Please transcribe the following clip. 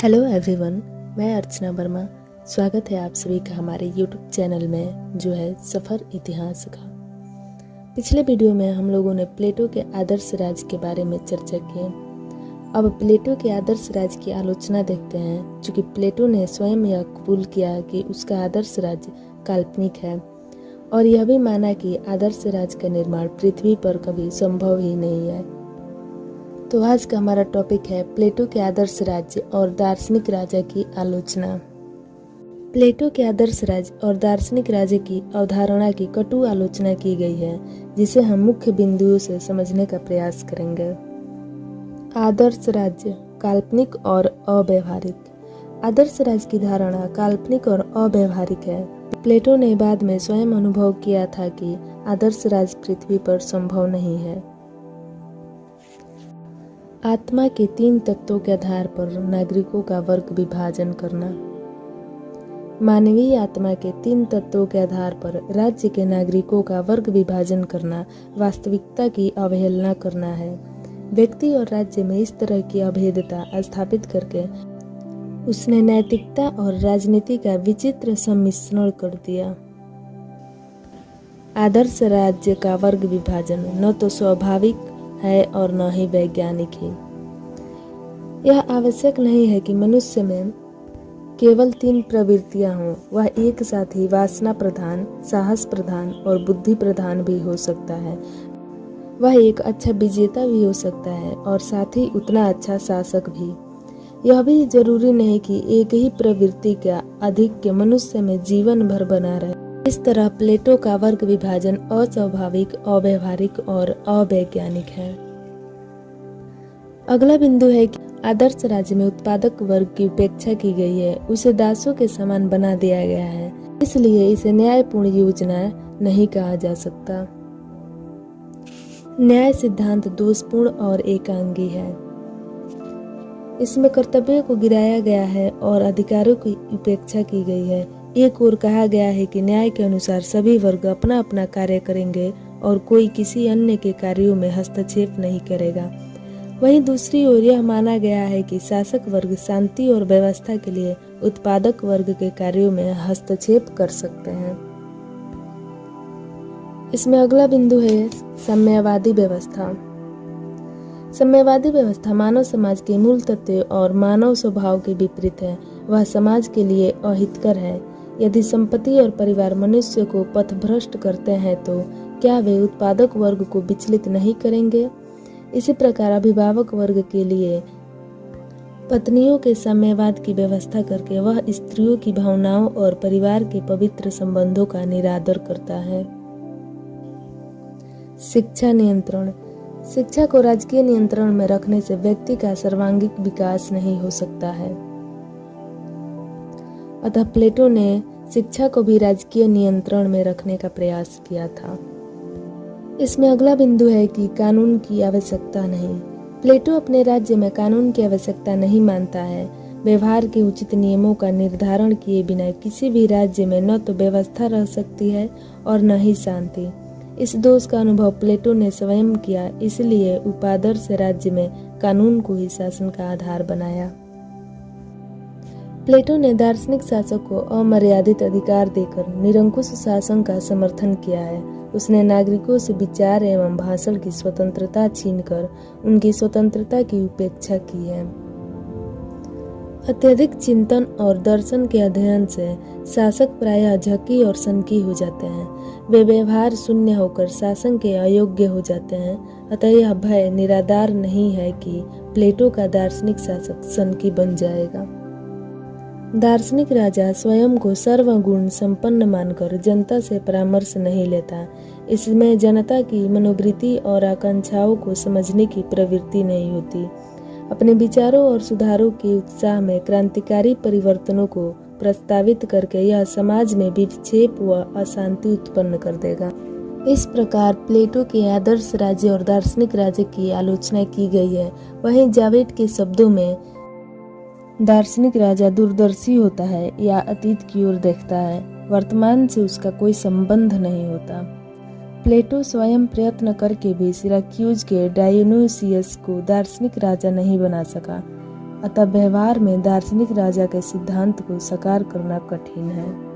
Hello everyone, मैं अर्चना वर्मा। स्वागत है आप सभी का हमारे यूट्यूब चैनल में जो है सफ़र इतिहास का। पिछले वीडियो में हम लोगों ने प्लेटो के आदर्श राज्य के बारे में चर्चा की। अब प्लेटो के आदर्श राज्य की आलोचना देखते हैं। चूँकि प्लेटो ने स्वयं यह कबूल किया कि उसका आदर्श राज्य काल्पनिक है और यह भी माना कि आदर्श राज्य का निर्माण पृथ्वी पर कभी संभव ही नहीं है। तो आज का हमारा टॉपिक है प्लेटो के आदर्श राज्य और दार्शनिक राजा की आलोचना। प्लेटो के आदर्श राज्य और दार्शनिक राज्य की अवधारणा की कटु आलोचना की गई है, जिसे हम मुख्य बिंदुओं से समझने का प्रयास करेंगे। आदर्श राज्य काल्पनिक और अव्यवहारिक। आदर्श राज्य की धारणा काल्पनिक और अव्यवहारिक है। प्लेटो ने बाद में स्वयं अनुभव किया था कि आदर्श राज्य पृथ्वी पर संभव नहीं है। आत्मा के 3 तत्वों के आधार पर नागरिकों का वर्ग विभाजन करना। मानवीय आत्मा के 3 तत्वों के आधार पर राज्य के नागरिकों का वर्ग विभाजन करना वास्तविकता की अवहेलना करना है। व्यक्ति और राज्य में इस तरह की अभेदता स्थापित करके उसने नैतिकता और राजनीति का विचित्र सम्मिश्रण कर दिया। आदर्श राज्य का वर्ग विभाजन न तो स्वाभाविक है और न ही वैज्ञानिक है। यह आवश्यक नहीं है कि मनुष्य में केवल 3 प्रवृत्तियां हों, वह एक साथ ही वासना प्रधान, साहस प्रधान और बुद्धि प्रधान भी हो सकता है। वह एक अच्छा विजेता भी हो सकता है और साथ ही उतना अच्छा शासक भी। यह भी जरूरी नहीं कि एक ही प्रवृत्ति का आधिक्य मनुष्य में जीवन भर बना रहे। इस तरह प्लेटो का वर्ग विभाजन अस्वाभाविक, अव्यवहारिक और अवैज्ञानिक है। अगला बिंदु है कि आदर्श राज्य में उत्पादक वर्ग की उपेक्षा की गई है, उसे दासों के समान बना दिया गया है, इसलिए इसे न्यायपूर्ण योजना नहीं कहा जा सकता। न्याय सिद्धांत दोषपूर्ण और एकांगी है। इसमें कर्तव्यों को गिराया गया है और अधिकारों की उपेक्षा की गई है। एक ओर कहा गया है कि न्याय के अनुसार सभी वर्ग अपना अपना कार्य करेंगे और कोई किसी अन्य के कार्यों में हस्तक्षेप नहीं करेगा। वहीं दूसरी ओर यह माना गया है कि शासक वर्ग शांति और व्यवस्था के लिए उत्पादक वर्ग के कार्यों में हस्तक्षेप कर सकते हैं। इसमें अगला बिंदु है साम्यवादी व्यवस्था। साम्यवादी व्यवस्था मानव समाज के मूल तत्व और मानव स्वभाव के विपरीत है। वह समाज के लिए अहितकर है। यदि संपत्ति और परिवार मनुष्य को पथभ्रष्ट करते हैं तो क्या वे उत्पादक वर्ग को विचलित नहीं करेंगे? इसी प्रकार अभिभावक वर्ग के लिए पत्नियों के साम्यवाद की व्यवस्था करके वह स्त्रियों की भावनाओं और परिवार के पवित्र संबंधों का निरादर करता है। शिक्षा नियंत्रण। शिक्षा को राजकीय नियंत्रण में रखने से व्यक्ति का सर्वांगीण विकास नहीं हो सकता है। अतः प्लेटो ने शिक्षा को भी राजकीय नियंत्रण में रखने का प्रयास किया था। इसमें अगला बिंदु है कि कानून की आवश्यकता नहीं। प्लेटो अपने राज्य में कानून की आवश्यकता नहीं मानता है। व्यवहार के उचित नियमों का निर्धारण किए बिना किसी भी राज्य में न तो व्यवस्था रह सकती है और न ही शांति। इस दोष का अनुभव प्लेटो ने स्वयं किया, इसलिए उपादर्श राज्य में कानून को ही शासन का आधार बनाया। प्लेटो ने दार्शनिक शासक को अमर्यादित अधिकार देकर निरंकुश शासन का समर्थन किया है। उसने नागरिकों से विचार एवं भाषण की स्वतंत्रता छीनकर उनकी स्वतंत्रता की उपेक्षा की है। अत्यधिक चिंतन और दर्शन के अध्ययन से शासक प्रायः झकी और सनकी हो जाते हैं। वे व्यवहार शून्य होकर शासन के अयोग्य हो जाते हैं। अतः यह भय निराधार नहीं है कि प्लेटो का दार्शनिक शासक सनकी बन जाएगा। दार्शनिक राजा स्वयं को सर्वगुण संपन्न मानकर जनता से परामर्श नहीं लेता। इसमें जनता की मनोवृत्ति और आकांक्षाओं को समझने की प्रवृत्ति नहीं होती। अपने विचारों और सुधारों के उत्साह में क्रांतिकारी परिवर्तनों को प्रस्तावित करके यह समाज में विक्षेप व अशांति उत्पन्न कर देगा। इस प्रकार प्लेटो के आदर्श राज्य और दार्शनिक राज्य की आलोचना की गई है। वहीं जावेट के शब्दों में दार्शनिक राजा दूरदर्शी होता है या अतीत की ओर देखता है, वर्तमान से उसका कोई संबंध नहीं होता। प्लेटो स्वयं प्रयत्न करके भी सिराक्यूज के डायोनिसियस को दार्शनिक राजा नहीं बना सका। अतः व्यवहार में दार्शनिक राजा के सिद्धांत को साकार करना कठिन है।